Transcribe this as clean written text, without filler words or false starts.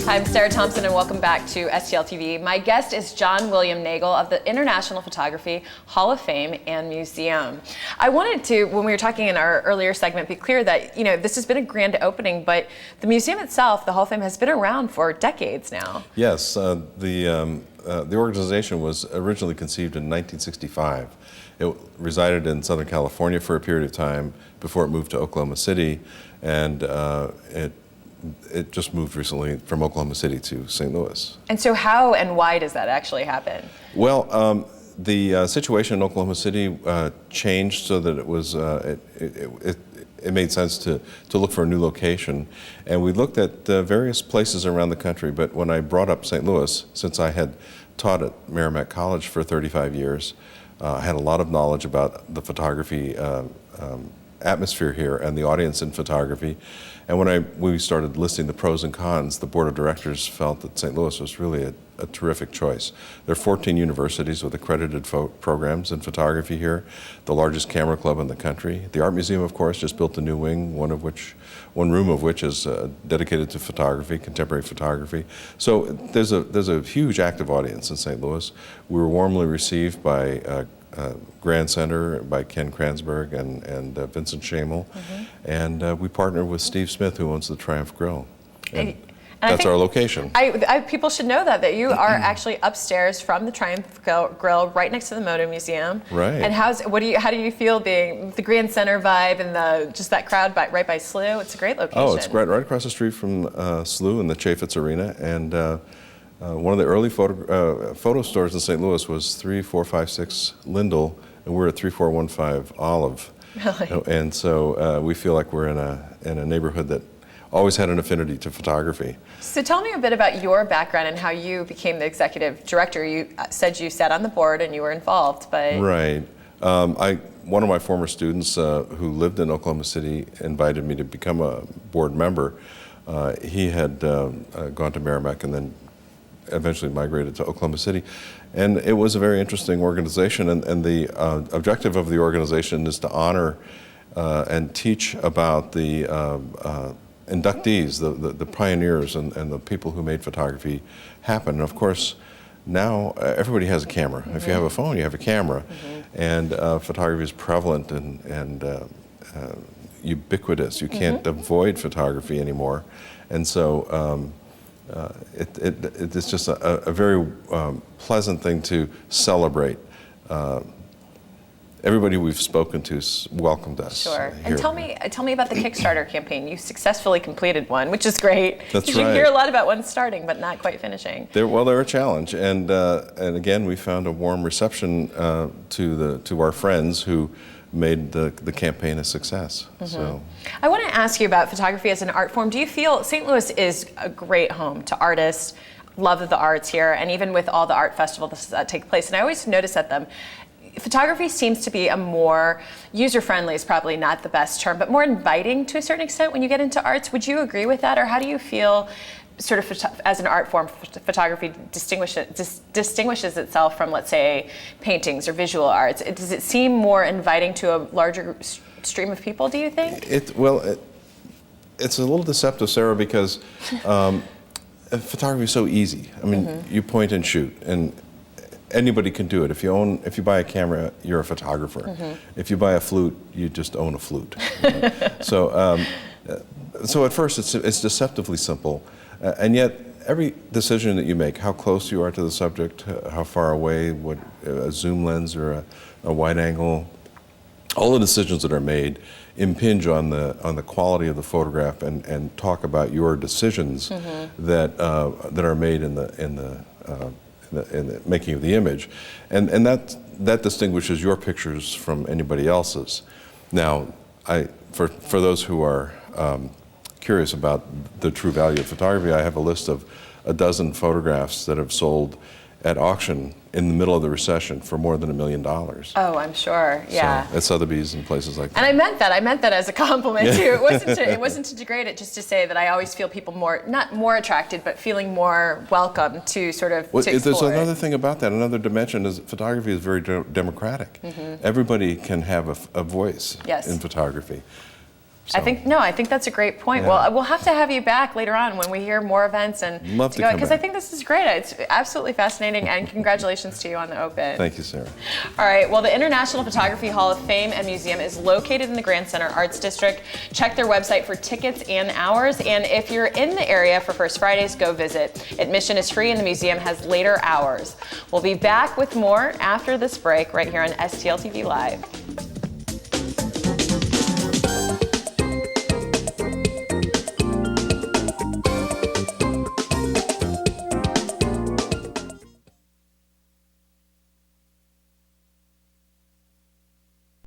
Hi, I'm Sarah Thompson, and welcome back to STL TV. My guest is John William Nagel of the International Photography Hall of Fame and Museum. I wanted to, when we were talking in our earlier segment, be clear that this has been a grand opening, but the museum itself, the Hall of Fame, has been around for decades now. Yes, the organization was originally conceived in 1965. It resided in Southern California for a period of time before it moved to Oklahoma City, and it just moved recently from Oklahoma City to St. Louis. And so how and why does that actually happen? Well, the situation in Oklahoma City changed so that it was it made sense to look for a new location. And we looked at various places around the country, but when I brought up St. Louis, since I had taught at Merrimack College for 35 years, I had a lot of knowledge about the photography atmosphere here and the audience in photography. And when we started listing the pros and cons, the board of directors felt that St. Louis was really a terrific choice. There are 14 universities with accredited programs in photography here, the largest camera club in the country. The Art Museum, of course, just built a new wing, one room of which is dedicated to photography, contemporary photography. So there's a huge active audience in St. Louis. We were warmly received by Grand Center, by Ken Kranzberg and Vincent Schamel, and we partnered with Steve Smith, who owns the Triumph Grill. And that's our location. People should know that you are actually upstairs from the Triumph Grill, right next to the Moto Museum. Right. And how do you feel being the Grand Center vibe and just that crowd right by SLU? It's a great location. Oh, it's right across the street from SLU in the Chaffetz Arena, and one of the early photo stores in St. Louis was 3456 Lindell, and we're at 3415 Olive. Really? And so we feel like we're in a neighborhood that always had an affinity to photography. So tell me a bit about your background and how you became the executive director. You said you sat on the board and you were involved, but... Right. One of my former students who lived in Oklahoma City invited me to become a board member. He had gone to Merrimack and then eventually migrated to Oklahoma City. And it was a very interesting organization, and the objective of the organization is to honor and teach about the inductees, the pioneers and the people who made photography happen. And of course, now everybody has a camera. If you have a phone, you have a camera. And photography is prevalent and ubiquitous. You can't avoid photography anymore. And so it's just a very pleasant thing to celebrate. Everybody we've spoken to welcomed us. Sure. And tell me about the Kickstarter campaign. You successfully completed one, which is great. That's right. You hear a lot about one starting but not quite finishing. They're a challenge, and again, we found a warm reception to our friends who made the campaign a success. So, I want to ask you about photography as an art form. Do you feel St. Louis is a great home to artists, love of the arts here, and even with all the art festivals that take place, and I always notice at them, photography seems to be a more user-friendly is probably not the best term, but more inviting to a certain extent when you get into arts. Would you agree with that, or how do you feel sort of as an art form, photography distinguishes itself from, let's say, paintings or visual arts? Does it seem more inviting to a larger stream of people, do you think? It's a little deceptive, Sarah, because photography is so easy. I mean, you point and shoot, and anybody can do it. If you buy a camera, you're a photographer. If you buy a flute, you just own a flute. So at first, it's deceptively simple. And yet, every decision that you make, how close you are to the subject, how far away, what a zoom lens or a wide angle, all the decisions that are made impinge on the quality of the photograph and talk about your decisions that are made in the making of the image, and that distinguishes your pictures from anybody else's. Now, for those who are curious about the true value of photography, I have a list of a dozen photographs that have sold at auction in the middle of the recession for more than $1 million. Oh, I'm sure. Yeah. So, at Sotheby's and places like that. And I meant that as a compliment too. It wasn't to degrade it, just to say that I always feel people not more attracted, but feeling more welcome to sort of to explore There's another thing about that. Another dimension is photography is very democratic. Everybody can have a voice in photography. So. I think that's a great point. Yeah. Well, we'll have to have you back later on when we hear more events and love to come because I think this is great. It's absolutely fascinating, and congratulations to you on the open. Thank you, Sarah. All right. Well, the International Photography Hall of Fame and Museum is located in the Grand Center Arts District. Check their website for tickets and hours. And if you're in the area for First Fridays, go visit. Admission is free, and the museum has later hours. We'll be back with more after this break right here on STL TV Live.